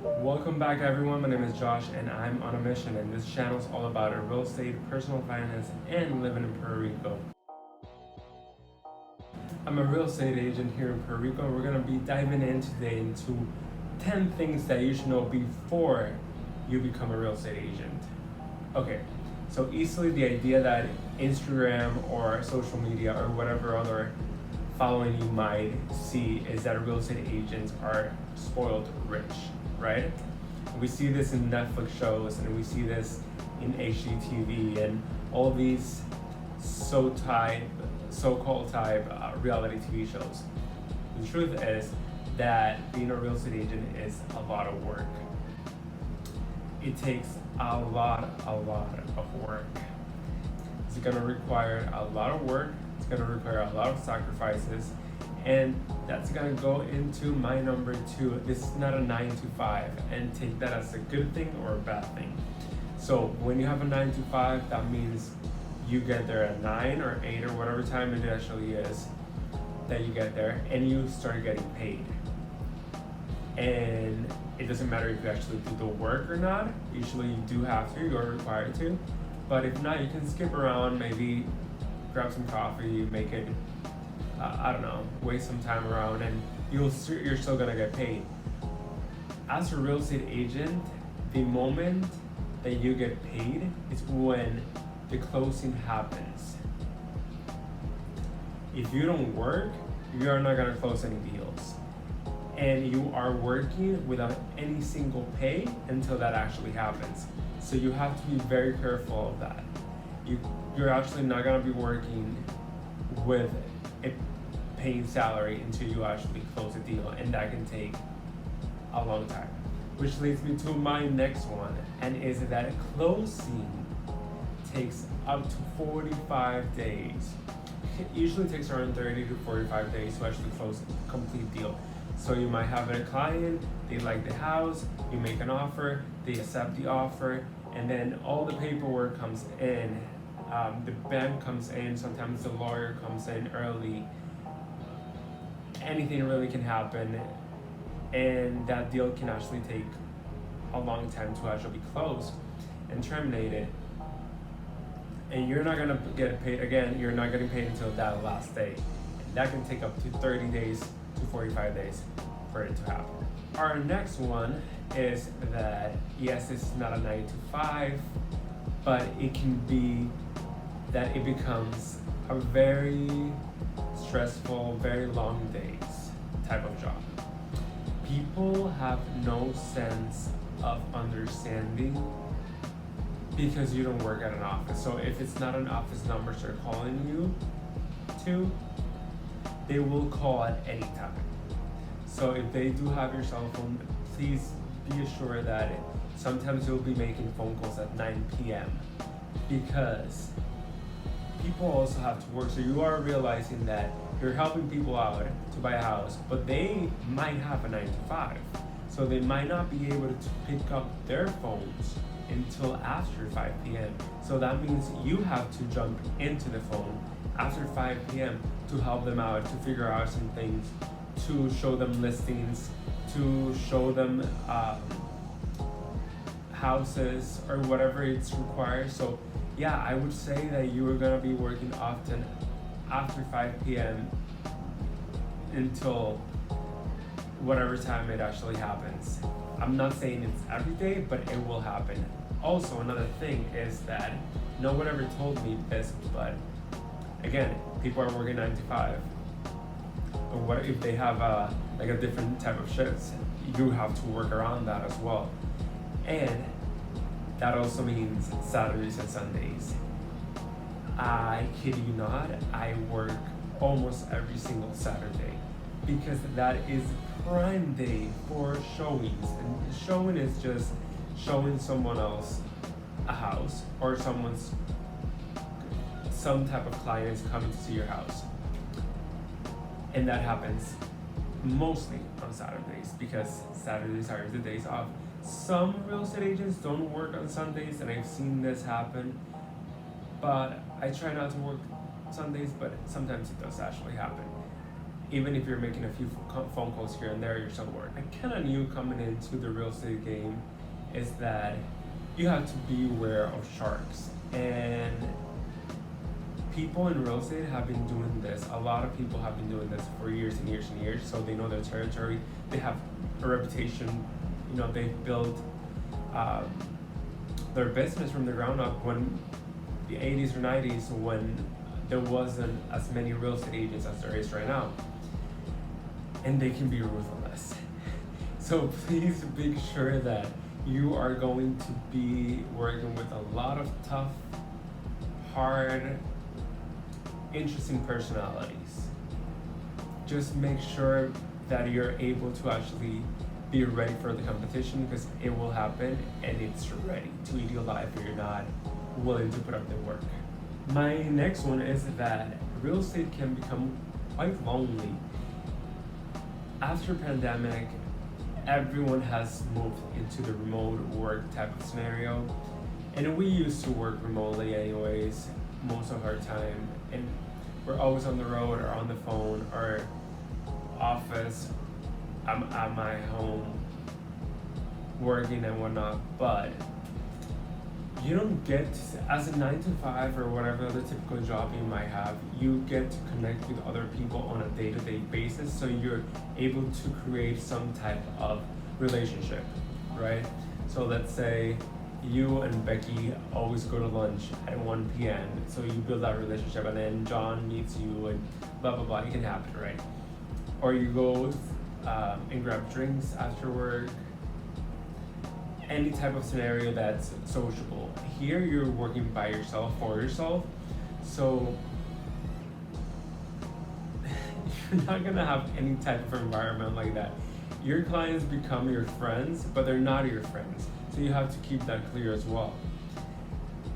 Welcome back everyone, my name is Josh and I'm on a mission, and this channel is all about real estate, personal finance, and living in Puerto Rico. I'm a real estate agent here in Puerto Rico, and we're going to be diving in today into 10 things that you should know before you become a real estate agent. Okay, so easily the idea that Instagram or social media or whatever other following you might see is that real estate agents are spoiled rich, right? We see this in Netflix shows, and we see this in HGTV and all these so-called type reality TV shows. The truth is that being a real estate agent is a lot of work. It takes a lot of work. It's gonna require a lot of work. It's gonna require a lot of sacrifices, and that's gonna go into my number 2. This is not a 9 to 5, and take that as a good thing or a bad thing. So when you have a 9 to 5, that means you get there at 9 or 8 or whatever time it actually is that you get there, and you start getting paid. And it doesn't matter if you actually do the work or not. Usually you do have to, you're required to. But if not, you can skip around, maybe grab some coffee, make it, I don't know, waste some time around, and you're still gonna get paid. As a real estate agent, the moment that you get paid is when the closing happens. If you don't work, you are not gonna close any deals. And you are working without any single pay until that actually happens. So you have to be very careful of that. You're actually not gonna be working with a paying salary until you actually close a deal, and that can take a long time. Which leads me to my next one, and is that closing takes up to 45 days. It usually takes around 30 to 45 days to actually close a complete deal. So you might have a client, they like the house, you make an offer, they accept the offer, and then all the paperwork comes in. The bank comes in, sometimes the lawyer comes in early. Anything really can happen, and that deal can actually take a long time to actually be closed and terminated. And you're not gonna get paid again, you're not getting paid until that last day. And that can take up to 30 days to 45 days for it to happen. Our next one is that, yes, this is not a 9 to 5, but it can be that it becomes a very stressful, very long days type of job. People have no sense of understanding because you don't work at an office. So if it's not an office number they're calling you to, they will call at any time. So if they do have your cell phone, please be assured that sometimes you'll be making phone calls at 9 p.m. because people also have to work. So you are realizing that you're helping people out to buy a house, but they might have a 9 to 5. So they might not be able to pick up their phones until after 5 p.m. So that means you have to jump into the phone after 5 p.m. to help them out, to figure out some things, to show them listings, to show them houses or whatever it's required. So yeah, I would say that you are gonna be working often after 5 p.m. until whatever time it actually happens. I'm not saying it's every day, but it will happen. Also, another thing is that no one ever told me this, but again, people are working 9 to 5. But what if they have a different type of shifts? You have to work around that as well. And that also means Saturdays and Sundays. I kid you not, I work almost every single Saturday because that is prime day for showings. And showing is just showing someone else a house, or some type of client is coming to see your house. And that happens mostly on Saturdays because Saturdays are the days off. Some real estate agents don't work on Sundays, and I've seen this happen, but I try not to work Sundays, but sometimes it does actually happen. even if you're making a few phone calls here and there, you're still working. I kind of knew coming into the real estate game is that you have to be aware of sharks. And people in real estate have been doing this. A lot of people have been doing this for years and years and years. So they know their territory. They have a reputation. You know, they've built their business from the ground up when the 80s or 90s, when there wasn't as many real estate agents as there is right now. And they can be ruthless. So please make sure that you are going to be working with a lot of tough, hard, interesting personalities. Just make sure that you're able to actually be ready for the competition, because it will happen and it's ready to eat you alive if you're not willing to put up the work. My next one is that real estate can become quite lonely. After pandemic, everyone has moved into the remote work type of scenario, and we used to work remotely anyways most of our time, and we're always on the road or on the phone or office. I'm at my home working and whatnot, but you don't get, as a 9 to 5 or whatever other typical job you might have, you get to connect with other people on a day-to-day basis, so you're able to create some type of relationship, right? So let's say you and Becky always go to lunch at 1 p.m. So you build that relationship, and then John meets you and blah, blah, blah. It can happen, right? Or you go and grab drinks after work. Any type of scenario that's sociable. Here you're working by yourself, for yourself. So you're not gonna have any type of environment like that. Your clients become your friends, but they're not your friends. So you have to keep that clear as well.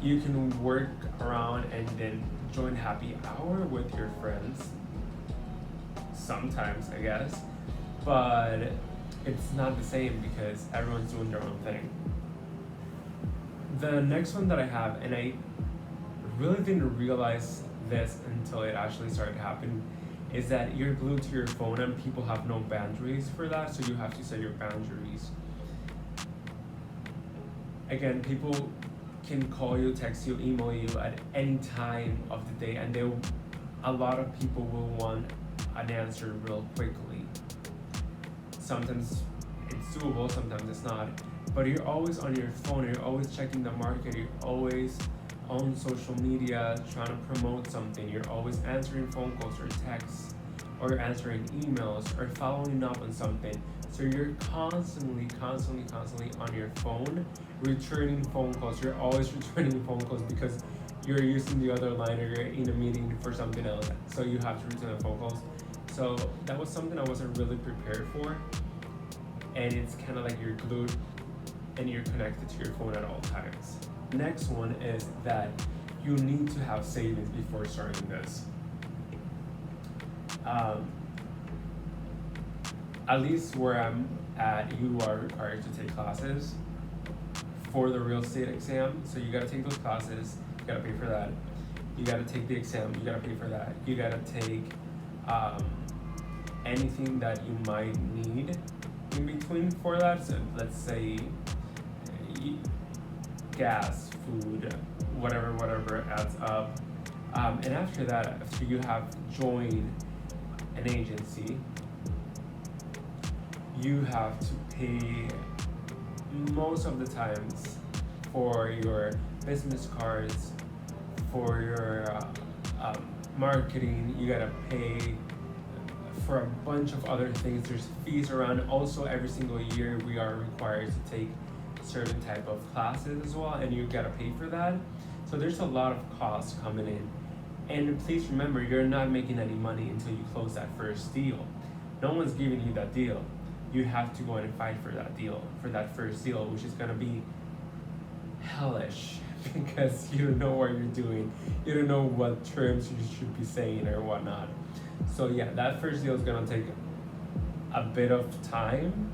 You can work around and then join happy hour with your friends. Sometimes, I guess. But it's not the same because everyone's doing their own thing. The next one that I have, and I really didn't realize this until it actually started happening, is that you're glued to your phone and people have no boundaries for that, so you have to set your boundaries. Again, people can call you, text you, email you at any time of the day, and a lot of people will want an answer real quickly. Sometimes it's doable, sometimes it's not, but you're always on your phone, you're always checking the market, you're always on social media trying to promote something, you're always answering phone calls or texts, or you're answering emails or following up on something. So you're constantly on your phone, returning phone calls. You're always returning phone calls because you're using the other line or you're in a meeting for something else. So you have to return the phone calls. So that was something I wasn't really prepared for. And it's kind of like you're glued and you're connected to your phone at all times. Next one is that you need to have savings before starting this. At least where I'm at, you are required to take classes for the real estate exam. So you gotta take those classes, you gotta pay for that. You gotta take the exam, you gotta pay for that. You gotta take anything that you might need in between for that. So let's say gas, food, whatever adds up. And after that, after you have joined an agency, you have to pay most of the times for your business cards, for your marketing. You gotta pay for a bunch of other things. There's fees around. Also, every single year we are required to take certain type of classes as well, and you gotta pay for that. So there's a lot of costs coming in. And please remember, you're not making any money until you close that first deal. No one's giving you that deal. You have to go in and fight for that deal, for that first deal, which is gonna be hellish because you don't know what you're doing. You don't know what terms you should be saying or whatnot. So yeah, that first deal is gonna take a bit of time.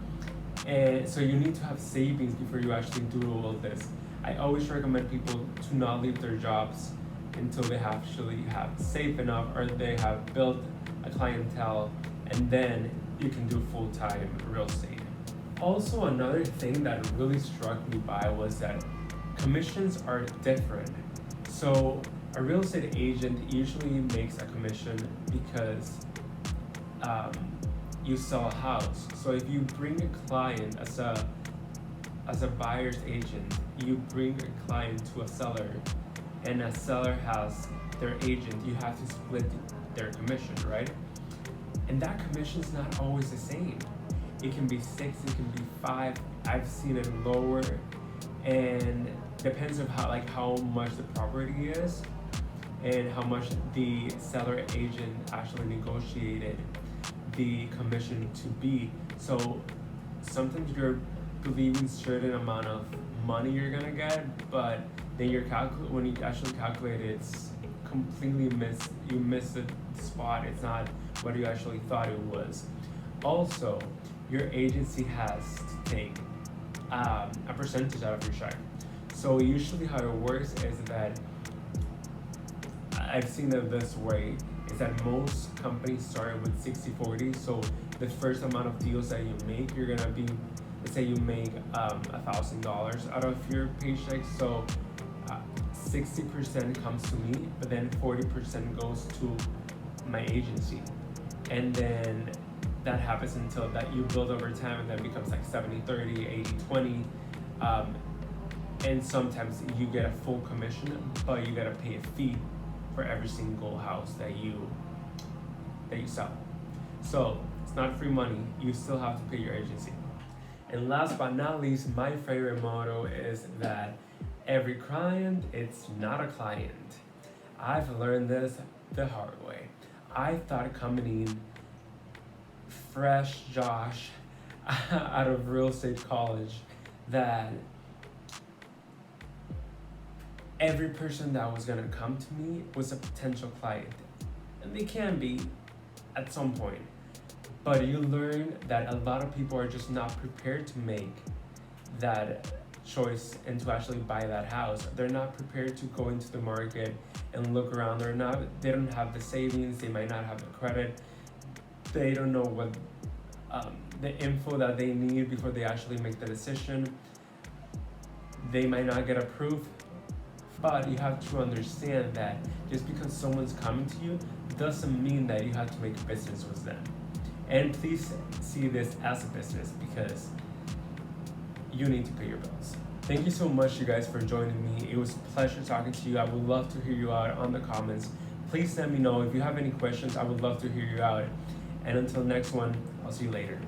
And so you need to have savings before you actually do all of this. I always recommend people to not leave their jobs until they actually have saved enough or they have built a clientele, and then you can do full-time real estate. Also, another thing that really struck me by was that commissions are different. So a real estate agent usually makes a commission because you sell a house. So if you bring a client as a buyer's agent, you bring a client to a seller, and a seller has their agent, you have to split their commission, right? And that commission is not always the same. It can be 6, it can be 5. I've seen it lower, and depends on how much the property is and how much the seller agent actually negotiated the commission to be. So sometimes you're believing certain amount of money you're gonna get, but then when you actually calculate it, it's completely you miss the spot. It's not what you actually thought it was. Also, your agency has to take a percentage out of your check. So usually how it works is that I've seen it this way, is that most companies start with 60-40. So the first amount of deals that you make, you're gonna be, let's say you make $1,000 out of your paycheck. So 60% comes to me, but then 40% goes to my agency. And then that happens until that you build over time, and then becomes like 70-30, 80-20. And sometimes you get a full commission, but you gotta pay a fee for every single house that you sell. So it's not free money, you still have to pay your agency. And last but not least, my favorite motto is that every client, it's not a client. I've learned this the hard way. I thought coming in fresh Josh out of real estate college that every person that was gonna come to me was a potential client. And they can be at some point. But you learn that a lot of people are just not prepared to make that choice and to actually buy that house. They're not prepared to go into the market and look around. They don't have the savings, they might not have the credit. They don't know what the info that they need before they actually make the decision. They might not get approved. But you have to understand that just because someone's coming to you doesn't mean that you have to make a business with them. And please see this as a business, because you need to pay your bills. Thank you so much, you guys, for joining me. It was a pleasure talking to you. I would love to hear you out on the comments. Please let me know if you have any questions. I would love to hear you out. And until next one, I'll see you later.